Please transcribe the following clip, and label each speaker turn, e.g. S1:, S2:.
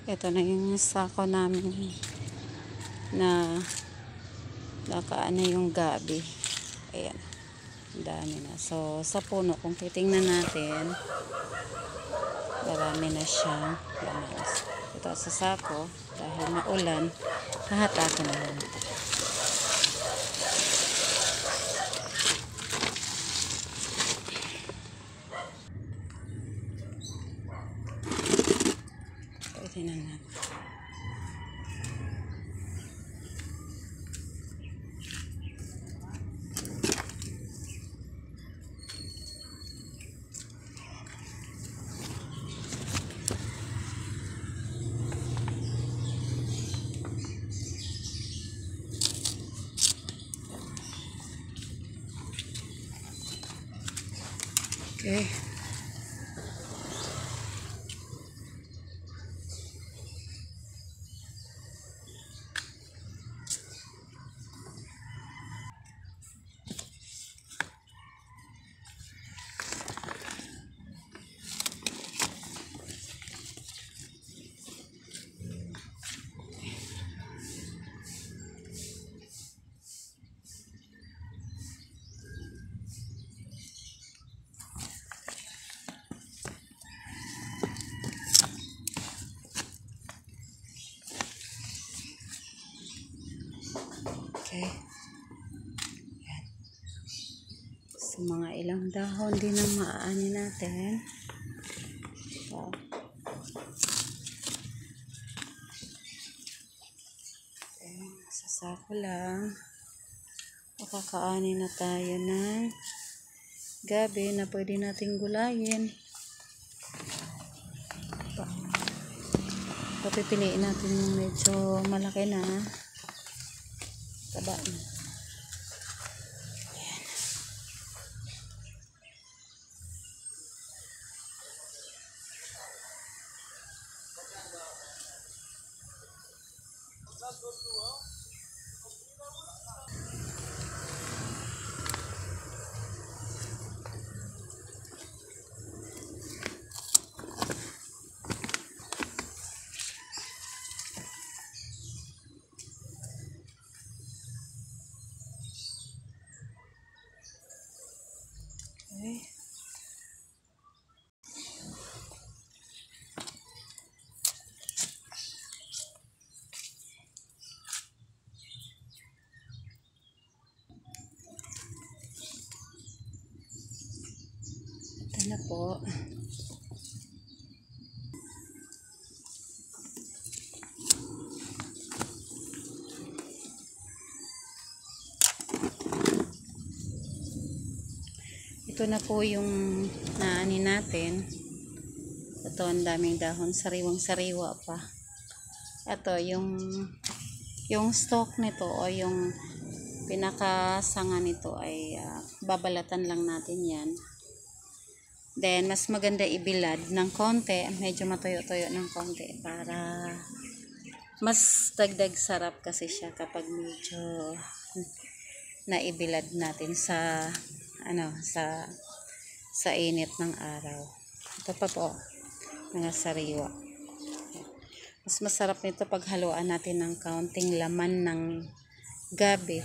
S1: Ito na yung sako namin na nakaano yung gabi. Ayan. Dami na. So, sa puno, kung titingnan natin, marami na siya. Ito sa sako, dahil maulan, hahatakan na lang. Tingnan natin. Okay. Okay. Yan. So, mga ilang dahon din ang maaani natin. So, okay. Sasako lang. Makakaani na tayo ng gabi na pwede nating gulayin. Papipiliin natin yung medyo malaki na. Taba na. Ayan. Okay. Ito na po. Ito na po yung naani natin. Ito, ang daming dahon. Sariwang-sariwa pa. Ito, yung stalk nito o yung pinakasanga nito ay babalatan lang natin yan. Then, mas maganda ibilad ng konti. Medyo matuyo-tuyo ng konti para mas dagdag sarap kasi siya kapag medyo naibilad natin sa sa init ng araw. Ito pa po, mga sariwa. Mas masarap nito pag haluan natin ng kaunting laman ng gabi.